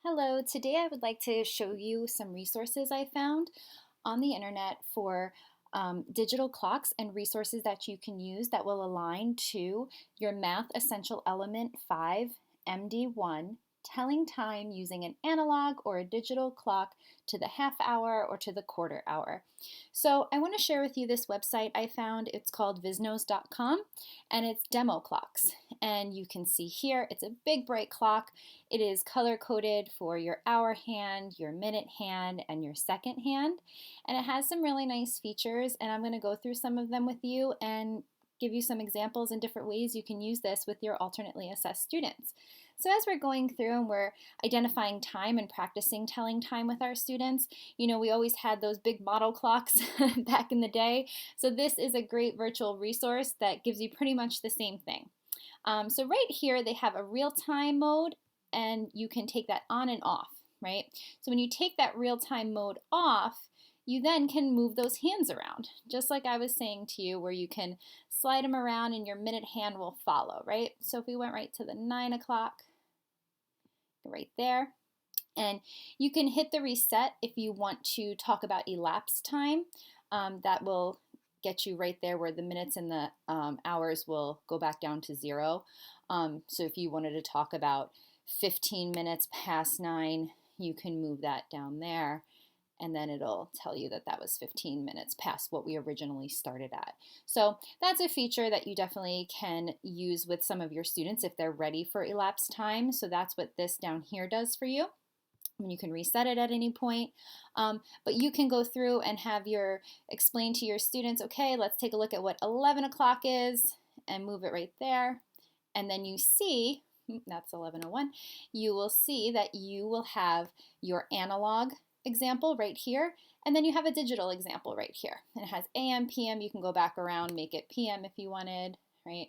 Hello, today I would like to show you some resources I found on the internet for digital clocks and resources that you can use that will align to your Math Essential Element 5 MD1, telling time using an analog or a digital clock to the half hour or to the quarter hour. So I want to share with you this website I found. It's called visnos.com and it's demo clocks. And you can see here, it's a big bright clock. It is color coded for your hour hand, your minute hand, and your second hand. And it has some really nice features, and I'm going to go through some of them with you and give you some examples and different ways you can use this with your alternately assessed students. So as we're going through and we're identifying time and practicing telling time with our students, we always had those big model clocks back in the day. So this is a great virtual resource that gives you pretty much the same thing. So right here they have a real-time mode, and you can take that on and off, right? So when you take that real-time mode off, you then can move those hands around, just like I was saying to you, where you can slide them around and your minute hand will follow, right? So if we went right to the 9 o'clock, right there, and you can hit the reset if you want to talk about elapsed time. That will get you right there where the minutes and the hours will go back down to 0. So if you wanted to talk about 15 minutes past 9, you can move that down there, and then it'll tell you that that was 15 minutes past what we originally started at. So that's a feature that you definitely can use with some of your students if they're ready for elapsed time. So that's what this down here does for you. And you can reset it at any point, but you can go through and have explain to your students, okay, let's take a look at what 11 o'clock is and move it right there. And then you see, that's 11:01, you will see that you will have your analog example right here, and then you have a digital example right here. And it has AM, PM, you can go back around, make it PM if you wanted, right?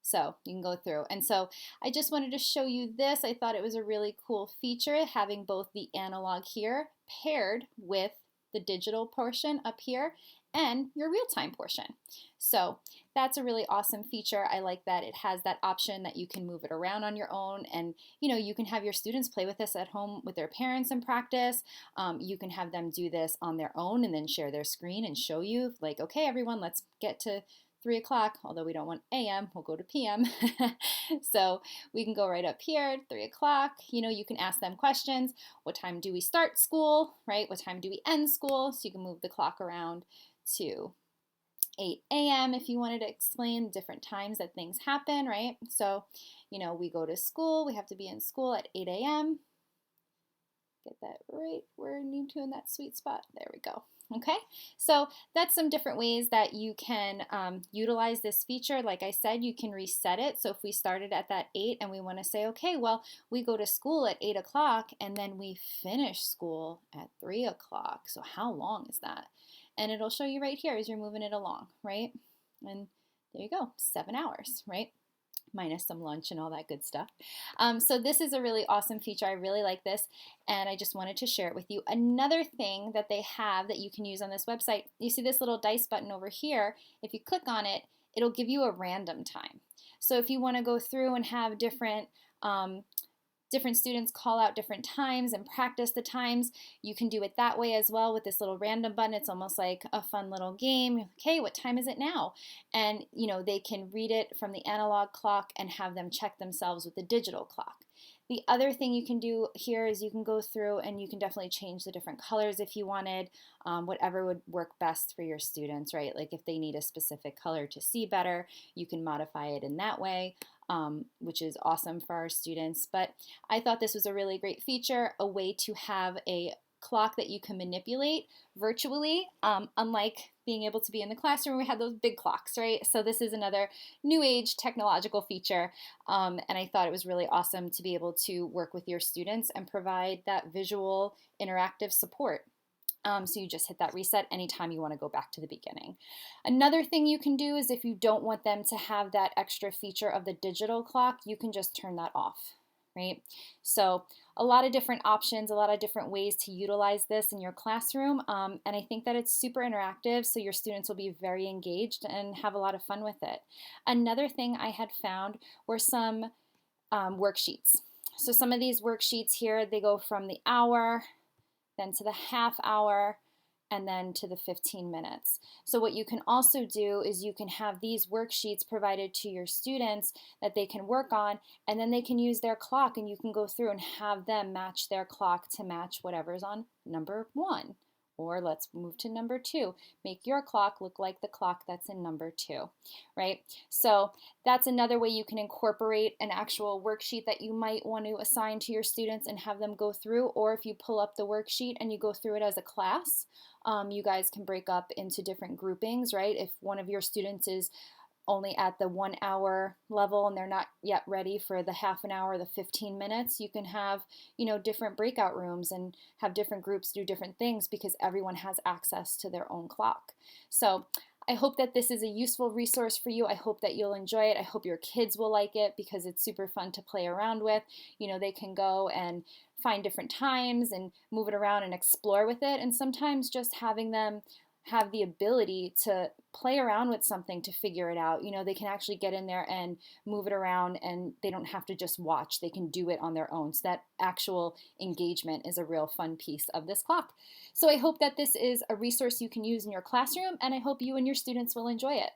So you can go through. And so I just wanted to show you this. I thought it was a really cool feature, having both the analog here paired with the digital portion up here and your real-time portion. So that's a really awesome feature. I like that it has that option that you can move it around on your own, and you can have your students play with this at home with their parents and practice. You can have them do this on their own and then share their screen and show you, like, okay, everyone, let's get to 3 o'clock, although we don't want AM, we'll go to PM. So we can go right up here, 3 o'clock. You can ask them questions. What time do we start school, right? What time do we end school? So you can move the clock around to 8 a.m. if you wanted to explain different times that things happen, right? So, we go to school, we have to be in school at 8 a.m. Get that right where I need to in that sweet spot. There we go. Okay, so that's some different ways that you can utilize this feature. Like I said, you can reset it. So if we started at that 8 and we want to say, okay, well, we go to school at 8 o'clock and then we finish school at 3 o'clock. So how long is that? And it'll show you right here as you're moving it along, right? And there you go, 7 hours, right? Minus some lunch and all that good stuff. So this is a really awesome feature. I really like this, and I just wanted to share it with you. Another thing that they have that you can use on this website, you see this little dice button over here. If you click on it, it'll give you a random time. So if you want to go through and have different students call out different times and practice the times, you can do it that way as well with this little random button. It's almost like a fun little game. Okay, what time is it now? And they can read it from the analog clock and have them check themselves with the digital clock. The other thing you can do here is you can go through and you can definitely change the different colors if you wanted, whatever would work best for your students, right? Like if they need a specific color to see better, you can modify it in that way. Which is awesome for our students. But I thought this was a really great feature, a way to have a clock that you can manipulate virtually, unlike being able to be in the classroom where we had those big clocks, right? So this is another new age technological feature, and I thought it was really awesome to be able to work with your students and provide that visual interactive support. So you just hit that reset anytime you want to go back to the beginning. Another thing you can do is if you don't want them to have that extra feature of the digital clock, you can just turn that off, right? So a lot of different options, a lot of different ways to utilize this in your classroom, and I think that it's super interactive, so your students will be very engaged and have a lot of fun with it. Another thing I had found were some worksheets. So some of these worksheets here, they go from the hour, then to the half hour, and then to the 15 minutes. So what you can also do is you can have these worksheets provided to your students that they can work on, and then they can use their clock, and you can go through and have them match their clock to match whatever's on number 1. Or let's move to number 2. Make your clock look like the clock that's in number 2, right? So that's another way you can incorporate an actual worksheet that you might want to assign to your students and have them go through. Or if you pull up the worksheet and you go through it as a class, you guys can break up into different groupings, right? If one of your students is only at the 1 hour level and they're not yet ready for the half an hour, the 15 minutes, you can have, different breakout rooms and have different groups do different things because everyone has access to their own clock. So I hope that this is a useful resource for you. I hope that you'll enjoy it. I hope your kids will like it because it's super fun to play around with. They can go and find different times and move it around and explore with it. And sometimes just having them have the ability to play around with something to figure it out. They can actually get in there and move it around and they don't have to just watch. They can do it on their own. So that actual engagement is a real fun piece of this clock. So I hope that this is a resource you can use in your classroom, and I hope you and your students will enjoy it.